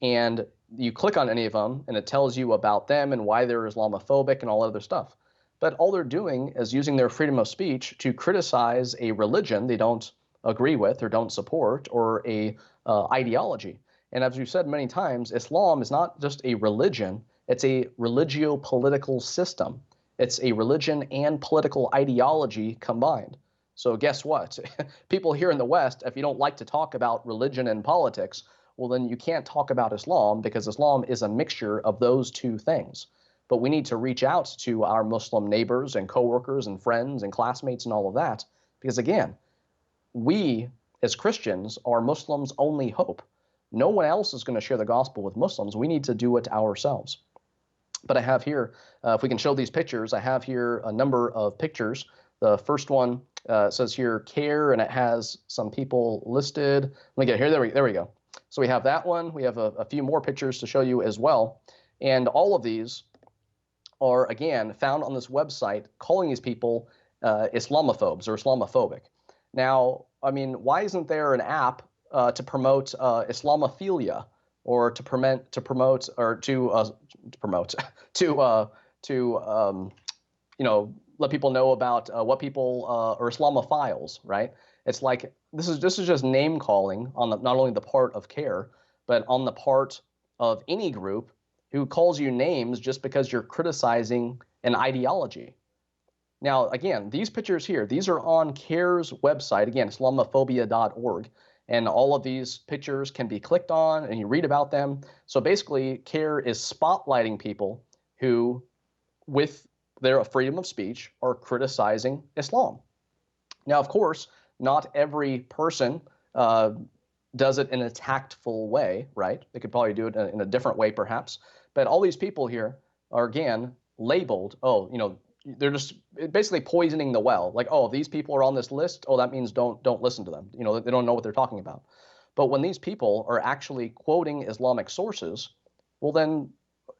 and you click on any of them, and it tells you about them and why they're Islamophobic and all other stuff. But all they're doing is using their freedom of speech to criticize a religion they don't agree with or don't support, or a ideology. And as we've said many times, Islam is not just a religion, it's a religio-political system. It's a religion and political ideology combined. So guess what? People here in the West, if you don't like to talk about religion and politics, well, then you can't talk about Islam, because Islam is a mixture of those two things. But we need to reach out to our Muslim neighbors and coworkers and friends and classmates and all of that, because again, we as Christians are Muslims' only hope. No one else is going to share the gospel with Muslims. We need to do it ourselves. But I have here, if we can show these pictures, I have here a number of pictures. The first one says here CARE, and it has some people listed. Let me get here. There we go. So we have that one. We have a few more pictures to show you as well. And all of these are, again, found on this website calling these people Islamophobes or Islamophobic. Now, I mean, why isn't there an app to promote Islamophilia, or to promote let people know about what people are Islamophiles, right? It's like this is just name calling on not only the part of CARE, but on the part of any group who calls you names just because you're criticizing an ideology. Now, again, these pictures here, these are on CARE's website, again, Islamophobia.org, and all of these pictures can be clicked on and you read about them. So basically, CARE is spotlighting people who, with their freedom of speech, are criticizing Islam. Now, of course, not every person does it in a tactful way, right? They could probably do it in a different way, perhaps. But all these people here are, again, labeled, they're just basically poisoning the well. Like, oh, if these people are on this list, oh, that means don't listen to them. They don't know what they're talking about. But when these people are actually quoting Islamic sources, well, then,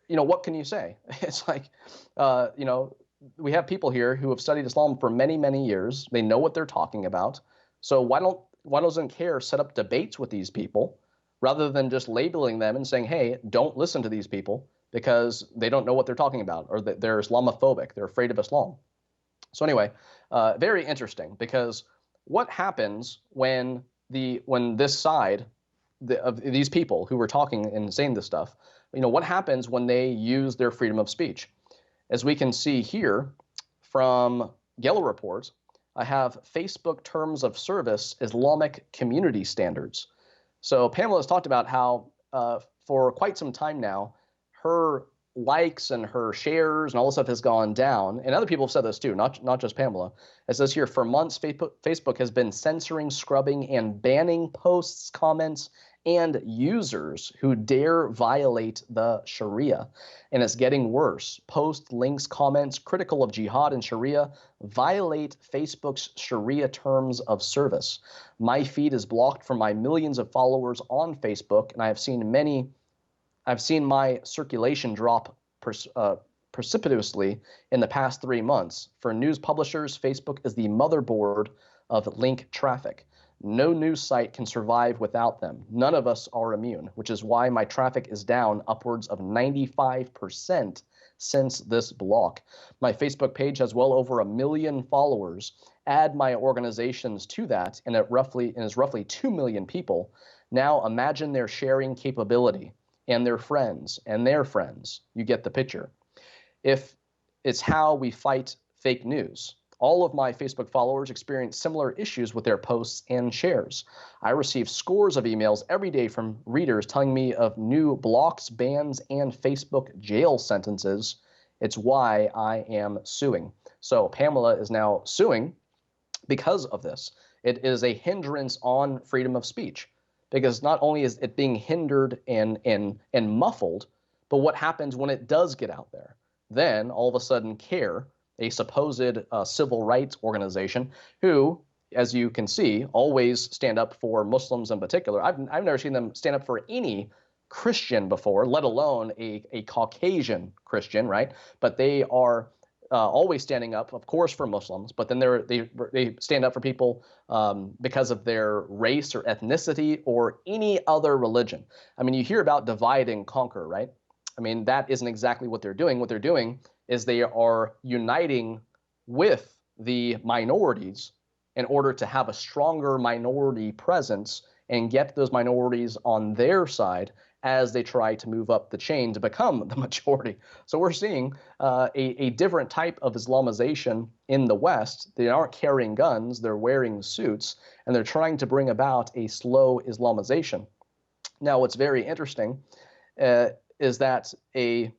what can you say? It's like, we have people here who have studied Islam for many, many years. They know what they're talking about. So why doesn't CARE set up debates with these people rather than just labeling them and saying, hey, don't listen to these people because they don't know what they're talking about, or that they're Islamophobic, they're afraid of Islam. So anyway, very interesting, because what happens when this side of these people who were talking and saying this stuff, what happens when they use their freedom of speech? As we can see here from Geller Report, I have Facebook Terms of Service Islamic Community Standards. So Pamela has talked about how for quite some time now, her likes and her shares and all this stuff has gone down. And other people have said this too, not just Pamela. It says here, for months, Facebook has been censoring, scrubbing, and banning posts, comments, and users who dare violate the Sharia. And it's getting worse. Posts, links, comments critical of jihad and Sharia violate Facebook's Sharia terms of service. My feed is blocked from my millions of followers on Facebook, and I've seen my circulation drop precipitously in the past 3 months. For news publishers, Facebook is the motherboard of link traffic. No news site can survive without them. None of us are immune, which is why my traffic is down upwards of 95% since this block. My Facebook page has well over 1 million followers. Add my organizations to that, and it is roughly 2 million people. Now imagine their sharing capability, and their friends and their friends. You get the picture. If it's how we fight fake news. All of my Facebook followers experience similar issues with their posts and shares. I receive scores of emails every day from readers telling me of new blocks, bans, and Facebook jail sentences. It's why I am suing. So Pamela is now suing because of this. It is a hindrance on freedom of speech, because not only is it being hindered and muffled, but what happens when it does get out there? Then all of a sudden CARE, a supposed civil rights organization who, as you can see, always stand up for Muslims in particular. I've never seen them stand up for any Christian before, let alone a Caucasian Christian, right? But they are always standing up, of course, for Muslims, but then they stand up for people because of their race or ethnicity or any other religion. I mean, you hear about divide and conquer, right? I mean, that isn't exactly what they're doing. What they're doing is they are uniting with the minorities in order to have a stronger minority presence and get those minorities on their side as they try to move up the chain to become the majority. So we're seeing a different type of Islamization in the West. They aren't carrying guns, they're wearing suits, and they're trying to bring about a slow Islamization. Now, what's very interesting is that a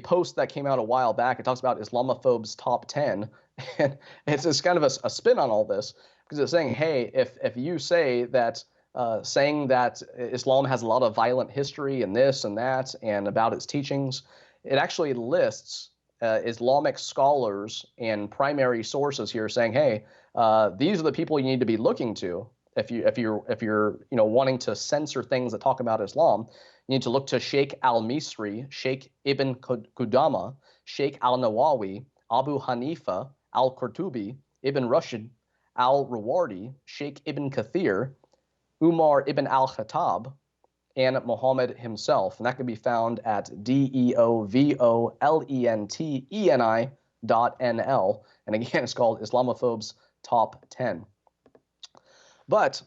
post that came out a while back, it talks about Islamophobes top 10, and it's just kind of a spin on all this, because it's saying, hey, if you say that saying that Islam has a lot of violent history and this and that and about its teachings, it actually lists Islamic scholars and primary sources here saying, hey, these are the people you need to be looking to if you're wanting to censor things that talk about Islam. You need to look to Sheikh al-Misri, Sheikh Ibn Qudama, Sheikh al-Nawawi, Abu Hanifa, al-Qurtubi, Ibn Rushd, al-Rawardi, Sheikh Ibn Kathir, Umar ibn al-Khattab, and Muhammad himself. And that can be found at devolenteni.nl. And again, it's called Islamophobes Top 10. But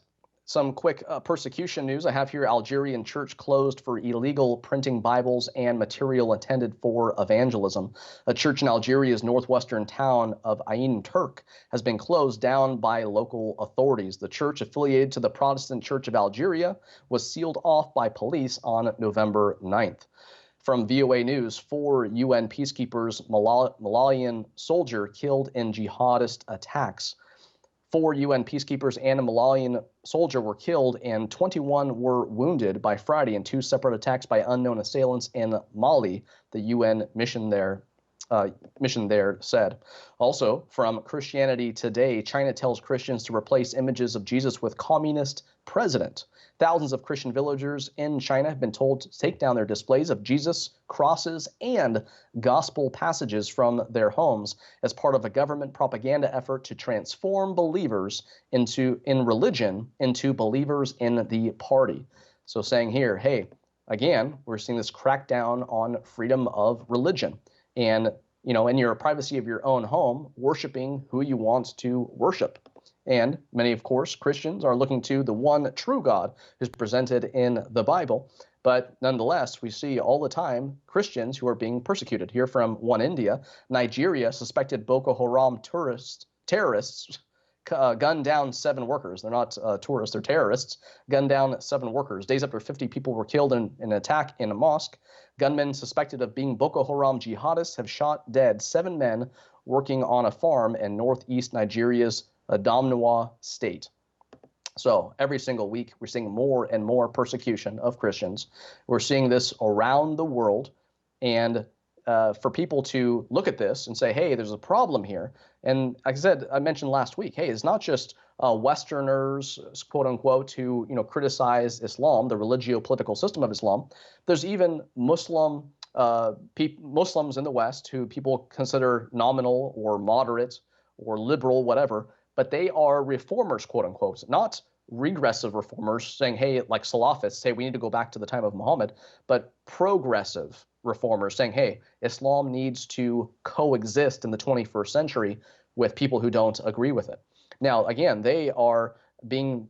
some quick persecution news I have here. Algerian church closed for illegal printing Bibles and material intended for evangelism. A church in Algeria's northwestern town of Ain Turk has been closed down by local authorities. The church, affiliated to the Protestant Church of Algeria, was sealed off by police on November 9th. From VOA News, 4 UN peacekeepers, Malian soldier killed in jihadist attacks. 4 UN peacekeepers and a Malian soldier were killed, and 21 were wounded by Friday in 2 separate attacks by unknown assailants in Mali, the UN mission there mission there said. Also, from Christianity Today, China tells Christians to replace images of Jesus with communist president. Thousands of Christian villagers in China have been told to take down their displays of Jesus, crosses, and gospel passages from their homes as part of a government propaganda effort to transform believers in religion into believers in the party. So saying here, hey, again, we're seeing this crackdown on freedom of religion. And, in your privacy of your own home, worshiping who you want to worship. And many, of course, Christians are looking to the one true God who's presented in the Bible. But nonetheless, we see all the time Christians who are being persecuted. Here from One India, Nigeria suspected Boko Haram terrorists gunned down 7 workers. They're not tourists, they're terrorists. Gunned down 7 workers. Days after 50 people were killed in an attack in a mosque, gunmen suspected of being Boko Haram jihadists have shot dead 7 men working on a farm in northeast Nigeria's Adamawa state. So every single week, we're seeing more and more persecution of Christians. We're seeing this around the world. And for people to look at this and say, hey, there's a problem here. And like I mentioned last week, hey, it's not just Westerners, quote unquote, who criticize Islam, the religio-political system of Islam. There's even Muslims in the West who people consider nominal or moderate or liberal, whatever, but they are reformers, quote unquote, not regressive reformers saying, hey, like Salafists say we need to go back to the time of Muhammad, but progressive reformers saying, hey, Islam needs to coexist in the 21st century with people who don't agree with it. Now, again, they are being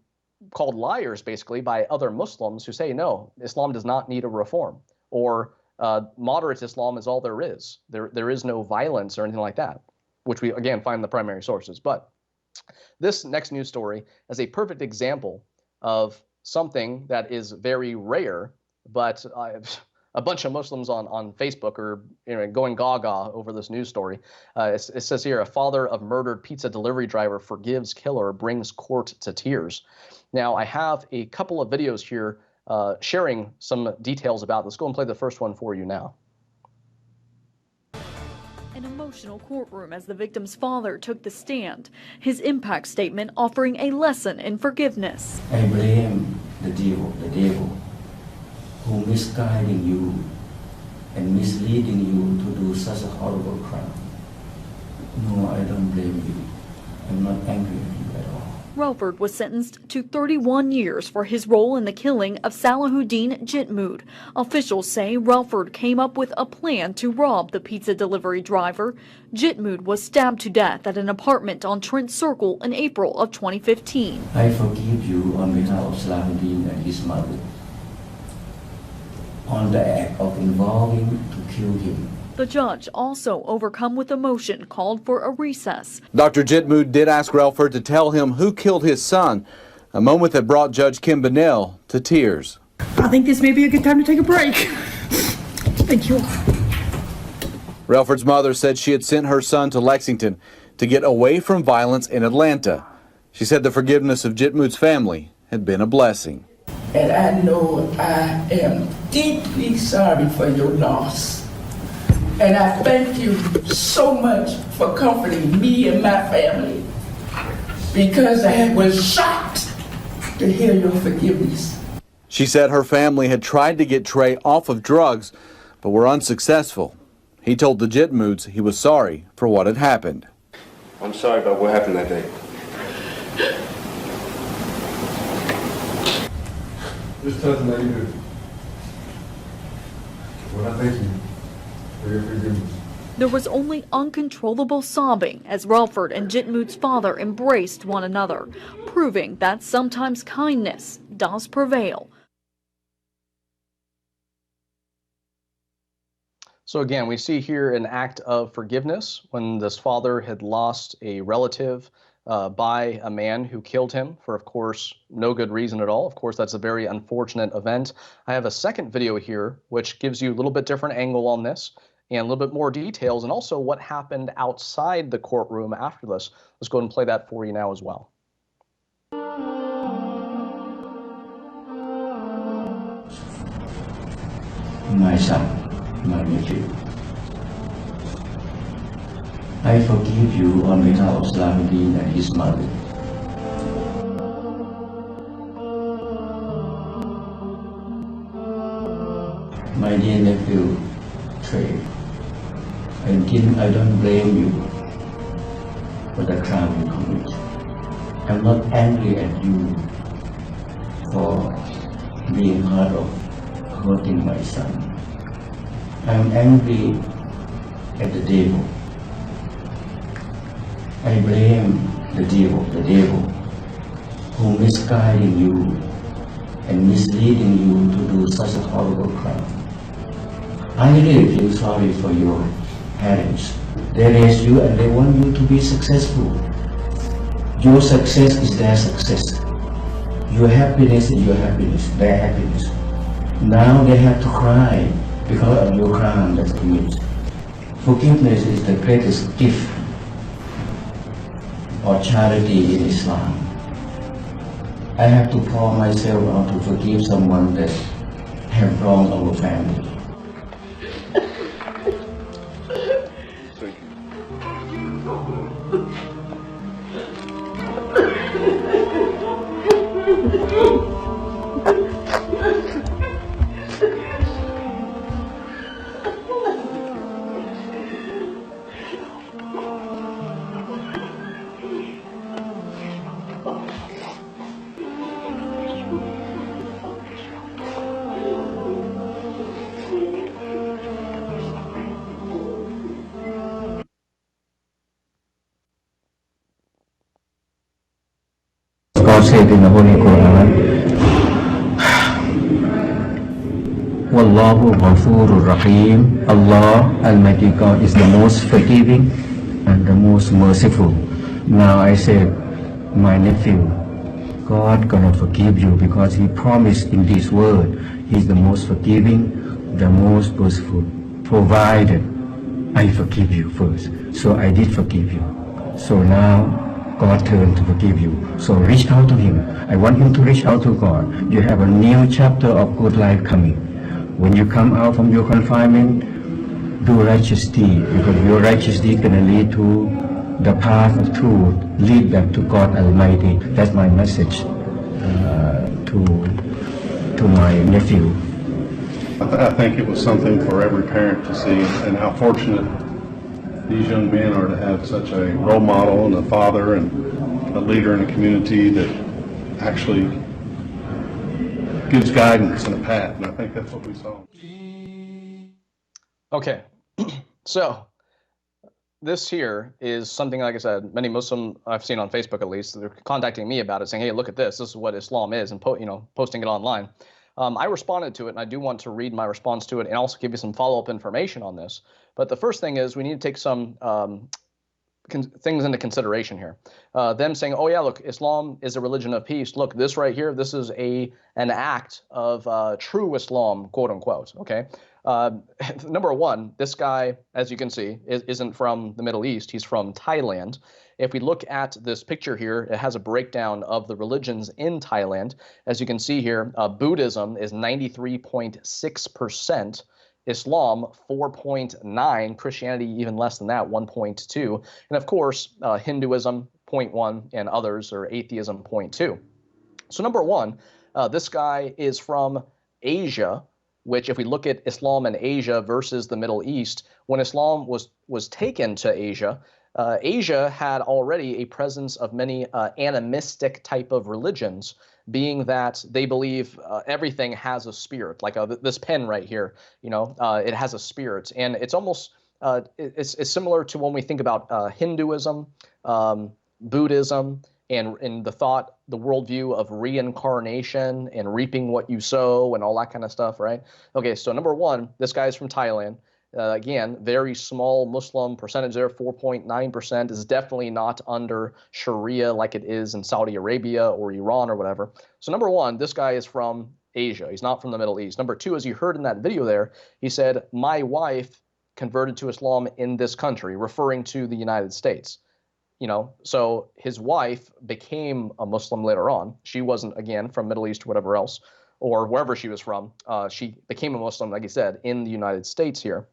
called liars, basically, by other Muslims who say, no, Islam does not need a reform, or moderate Islam is all there is. There is no violence or anything like that, which we, again, find in the primary sources. But this next news story is a perfect example of something that is very rare, but a bunch of Muslims on Facebook are going gaga over this news story. It says here, a father of murdered pizza delivery driver forgives killer, brings court to tears. Now, I have a couple of videos here sharing some details about this. Go and play the first one for you now. An emotional courtroom as the victim's father took the stand, his impact statement offering a lesson in forgiveness. I blame the devil who misguiding you and misleading you to do such a horrible crime. No, I don't blame you. I'm not angry at you at all. Relford was sentenced to 31 years for his role in the killing of Salahuddin Jitmood. Officials say Relford came up with a plan to rob the pizza delivery driver. Jitmood was stabbed to death at an apartment on Trent Circle in April of 2015. I forgive you on behalf of Salahuddin and his mother on the act of involving to kill him. The judge, also overcome with emotion, called for a recess. Dr. Jitmood did ask Relford to tell him who killed his son, a moment that brought Judge Kim Bonnell to tears. I think this may be a good time to take a break. Thank you. Relford's mother said she had sent her son to Lexington to get away from violence in Atlanta. She said the forgiveness of Jitmood's family had been a blessing. And I know I am deeply sorry for your loss. And I thank you so much for comforting me and my family, because I was shocked to hear your forgiveness. She said her family had tried to get Trey off of drugs, but were unsuccessful. He told the Jitmoods he was sorry for what had happened. I'm sorry about what happened that day. Just tell them that you do. Well, I thank you for your forgiveness. There was only uncontrollable sobbing as Relford and Jitmood's father embraced one another, proving that sometimes kindness does prevail. So again, we see here an act of forgiveness when this father had lost a relative by a man who killed him for, of course, no good reason at all. Of course, that's a very unfortunate event. I have a second video here, which gives you a little bit different angle on this and a little bit more details, and also what happened outside the courtroom after this. Let's go ahead and play that for you now as well. My son, my nephew, I forgive you on behalf of Salahuddin and his mother. My dear nephew, Trey, I don't blame you for the crime you commit. I'm not angry at you for being part of hurting my son. I'm angry at the devil. I blame the devil who misguiding you and misleading you to do such a horrible crime. I really feel sorry for your parents. They raised you and they want you to be successful. Your success is their success. Your happiness is your happiness, their happiness. Now they have to cry because of your crime that's committed. Forgiveness is the greatest gift or charity in Islam. I have to pour myself out to forgive someone that have wronged our family. God said in the Holy Quran, Wallahu Ghafurur Rahim. Allah, Almighty God, is the most forgiving and the most merciful. Now I said, my nephew, God gonna forgive you because He promised in this word, He's the most forgiving, the most merciful, provided I forgive you first. So I did forgive you. So now God turned to forgive you. So reach out to Him. I want Him to reach out to God. You have a new chapter of good life coming. When you come out from your confinement, do righteous deed, because your righteous deed gonna lead to the path of truth, lead them to God Almighty. That's my message to my nephew. I think it was something for every parent to see, and how fortunate these young men are to have such a role model and a father and a leader in a community that actually gives guidance and a path, and I think that's what we saw. Okay, so this here is something, like I said, many Muslim I've seen on Facebook at least, they're contacting me about it, saying, hey, look at this is what Islam is, and posting it online. I responded to it, and I do want to read my response to it and also give you some follow-up information on this. But the first thing is we need to take some things into consideration here. Them saying, oh yeah, look, Islam is a religion of peace. Look, this right here, this is an act of true Islam, quote unquote, okay? Number one, this guy, as you can see, isn't from the Middle East. He's from Thailand. If we look at this picture here, it has a breakdown of the religions in Thailand. As you can see here, Buddhism is 93.6%, Islam 4.9%, Christianity even less than that, 1.2%, and of course, Hinduism 0.1%, and others, or atheism 0.2%. So number one, this guy is from Asia, which if we look at Islam in Asia versus the Middle East, when Islam was taken to Asia, Asia had already a presence of many animistic type of religions, being that they believe everything has a spirit. Like this pen right here, it has a spirit, and it's almost it's similar to when we think about Hinduism, Buddhism, and in the worldview of reincarnation and reaping what you sow and all that kind of stuff, right? Okay, so number one, this guy's from Thailand. Again, very small Muslim percentage there, 4.9%, is definitely not under Sharia like it is in Saudi Arabia or Iran or whatever. So number one, this guy is from Asia. He's not from the Middle East. Number two, as you heard in that video there, he said, my wife converted to Islam in this country, referring to the United States. So his wife became a Muslim later on. She wasn't, again, from Middle East or whatever else, or wherever she was from. She became a Muslim, like he said, in the United States here.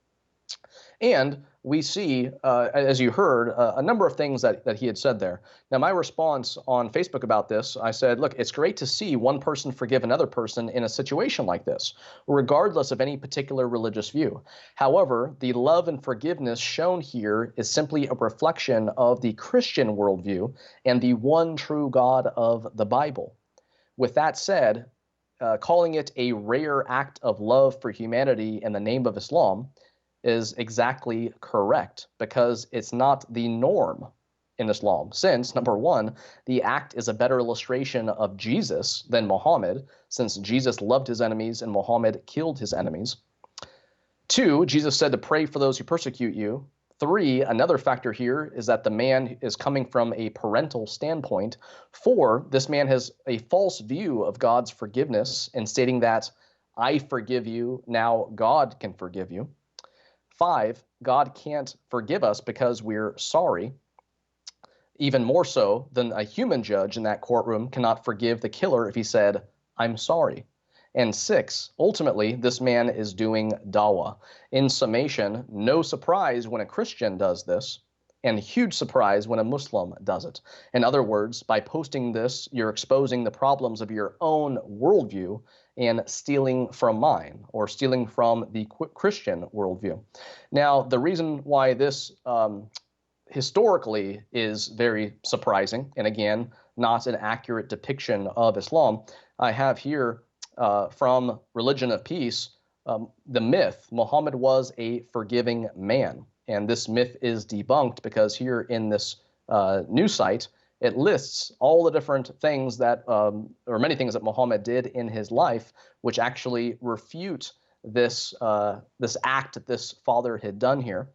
And we see, as you heard, a number of things that he had said there. Now, my response on Facebook about this, I said, look, it's great to see one person forgive another person in a situation like this, regardless of any particular religious view. However, the love and forgiveness shown here is simply a reflection of the Christian worldview and the one true God of the Bible. With that said, calling it a rare act of love for humanity in the name of Islam is exactly correct, because it's not the norm in Islam, since, number one, the act is a better illustration of Jesus than Muhammad, since Jesus loved his enemies and Muhammad killed his enemies. Two, Jesus said to pray for those who persecute you. Three, another factor here is that the man is coming from a parental standpoint. Four, this man has a false view of God's forgiveness in stating that I forgive you, now God can forgive you. Five, God can't forgive us because we're sorry, even more so than a human judge in that courtroom cannot forgive the killer if he said, I'm sorry. And six, ultimately, this man is doing dawah. In summation, no surprise when a Christian does this, and huge surprise when a Muslim does it. In other words, by posting this, you're exposing the problems of your own worldview and stealing from mine, or stealing from the Christian worldview. Now, the reason why this historically is very surprising, and again, not an accurate depiction of Islam, I have here from Religion of Peace, the myth, Muhammad was a forgiving man. And this myth is debunked because here in this news site, it lists all the different things that, or many things that Muhammad did in his life, which actually refute this this act that this father had done here.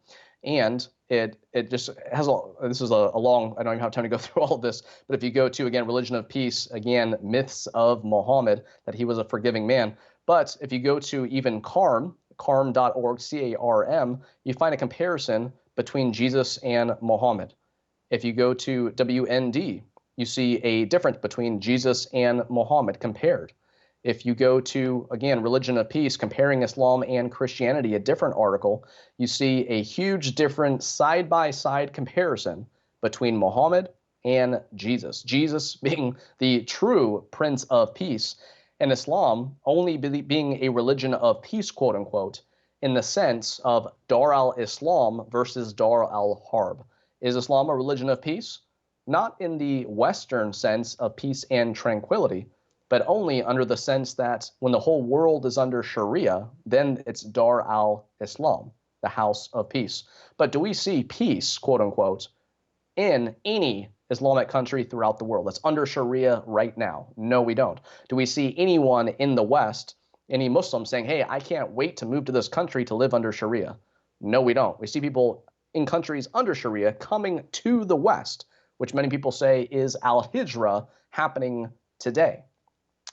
And it just has this is a long, I don't even have time to go through all of this, but if you go to, again, Religion of Peace, again, myths of Muhammad, that he was a forgiving man. But if you go to even carm.org, C-A-R-M, you find a comparison between Jesus and Muhammad. If you go to WND, you see a difference between Jesus and Muhammad compared. If you go to, again, Religion of Peace, comparing Islam and Christianity, a different article, you see a huge different side-by-side comparison between Muhammad and Jesus. Jesus being the true Prince of Peace, and Islam only being a religion of peace, quote unquote, in the sense of Dar al-Islam versus Dar al-Harb. Is Islam a religion of peace? Not in the Western sense of peace and tranquility, but only under the sense that when the whole world is under Sharia, then it's Dar al-Islam, the house of peace. But do we see peace, quote unquote, in any Islamic country throughout the world that's under Sharia right now? No, we don't. Do we see anyone in the West, any Muslim, saying, hey, I can't wait to move to this country to live under Sharia? No, we don't. We see people in countries under Sharia coming to the West, which many people say is al-Hijra happening today.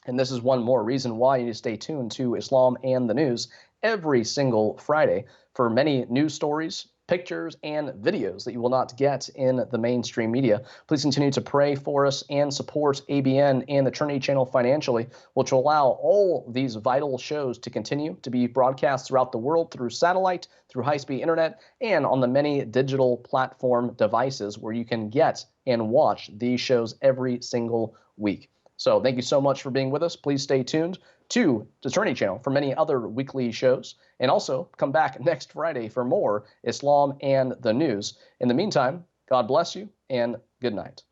And this is one more reason why you need to stay tuned to Islam and the News every single Friday for many news stories, pictures, and videos that you will not get in the mainstream media. Please continue to pray for us and support ABN and the Trinity channel financially, which will allow all these vital shows to continue to be broadcast throughout the world through satellite, through high-speed internet, and on the many digital platform devices where you can get and watch these shows every single week. So thank you so much for being with us. Please stay tuned to the Trinity channel for many other weekly shows. And also come back next Friday for more Islam and the News. In the meantime, God bless you and good night.